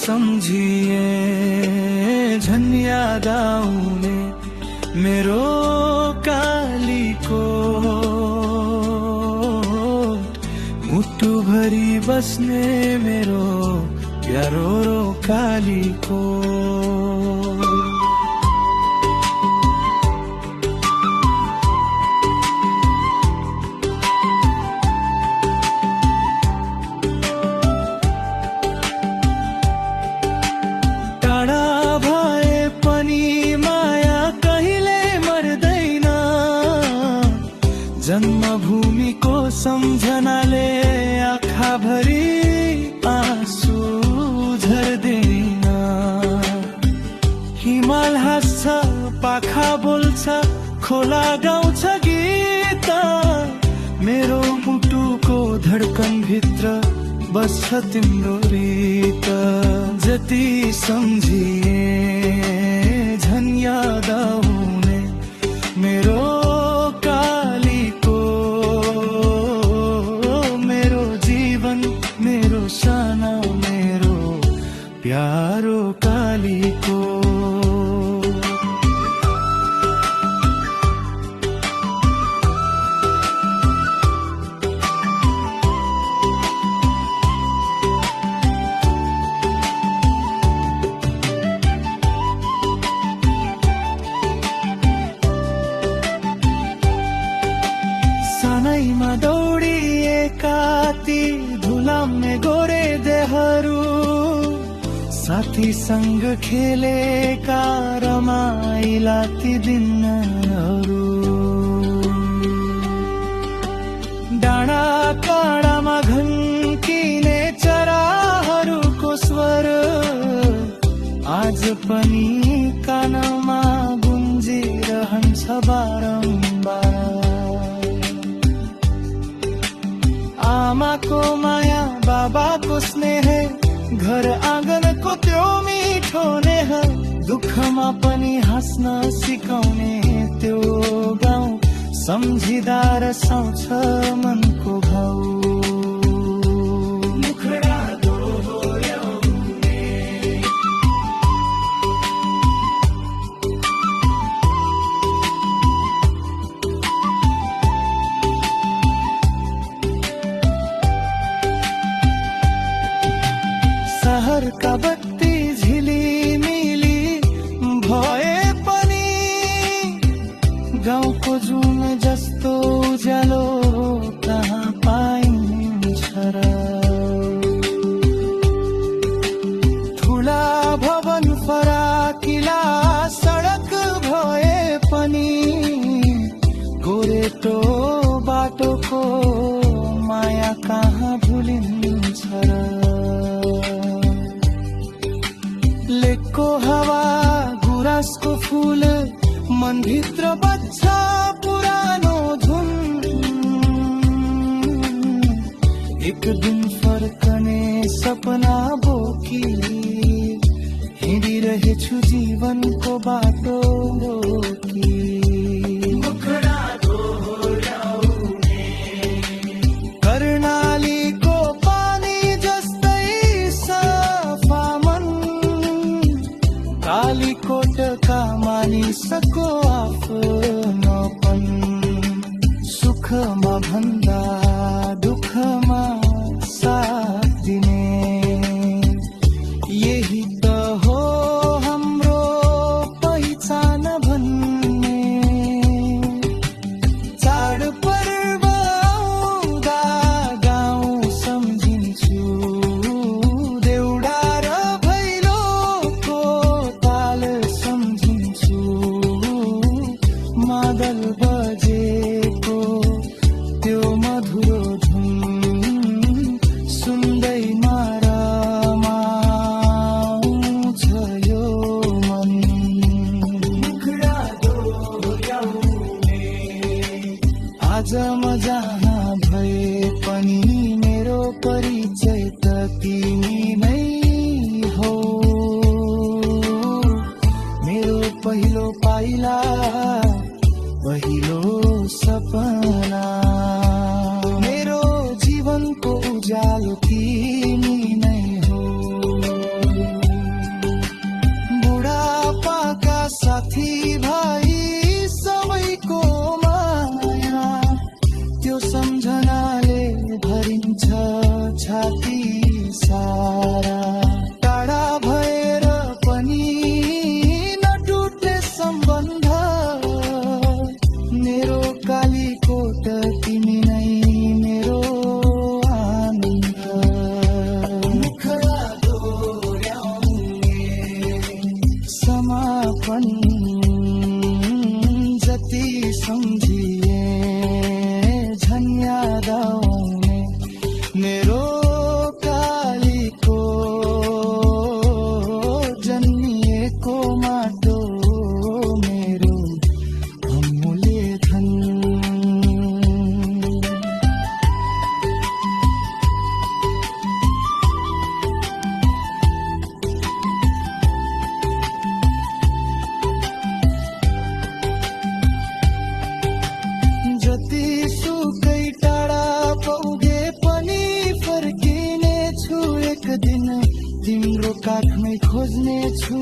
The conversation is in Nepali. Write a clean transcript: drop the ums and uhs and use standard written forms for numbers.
सम्झिए झन् याद आउने मेरो कालीको मुटुभरि बस्ने मेरो प्यारो कालीको। जन्मभूमिको सम्झनाले आँखाभरि आँसु झर्दैन। हिमाल हाँस्छ पाखा बोल्छ खोला गाउँछ गीत मेरो मुटुको धड्कन भित्र बस्छ तिम्रो रीत। जति सम्झिए झन् याद आउने मेरो प्यारो कालीको। सानैमा दौडिएका ती धुलाम्ने गोरे देहहरू साथी संग खेलेका रमाइला ती दिनहरू। डाँडा काँडामा घन्किने चराहरूको स्वर आज पनि कानमा गुन्जिरहन्छ बारम्बार। आमाको माया बाबाको स्नेह घर आँगनको त्यो मिठो नेह दुःखमा पनि हाँस्न सिकाउने त्यो गाउँ सम्झिँदा रसाउँछ मनको घाउ। मुखडा दोहोर्याउने सहरका बत्ती झिलिमिली भए पनि गाउँको जुन जस्तो उज्यालो कहाँ पाइन्छ र। ठुला भवन फराकिला सडक भए पनि गोरेटो बाटोको माया कहाँ भुलिन्छ र। लेकको हावा गुराँसको फूल मनभित्र बज्छ पुरानो धुन। एक दिन फर्कने सपना बोकी हिँडिरहेछु जीवनको बाटो रोकी। मुखडा दोहोर्याउने कर्णालीको पानी जस्तै सफा मन कालीकोटका मानिसको आफ्नोपन। सुखमा भन्दा दुःखमा साथ दिने यही त हो हाम्रो पहिचान भन्ने। चाडपर्व आउँदा गाउँ सम्झिन्छु देउडा र भैलोको ताल सम्झिन्छु। मादल बजेको त्यो मधुरो धुन सुन्दैमा रमाउँछ यो मन। मुखडा दोहोर्याउने आज म जहाँ भए पनि मेरो परिचय त तिमी नै हो। मेरो पहिलो पाइला पहिलो सपना मेरो जीवनको उज्यालो तिमी नै हो। बचपन जति सम्झिए झन् याद आउने मेरो कालीको जन्मिएको माटो मेरो अमूल्य धन। जतिसुकै टाढा पुगे पनि फर्किने छु एक दिन तिम्रो काखमै खोज्ने छु।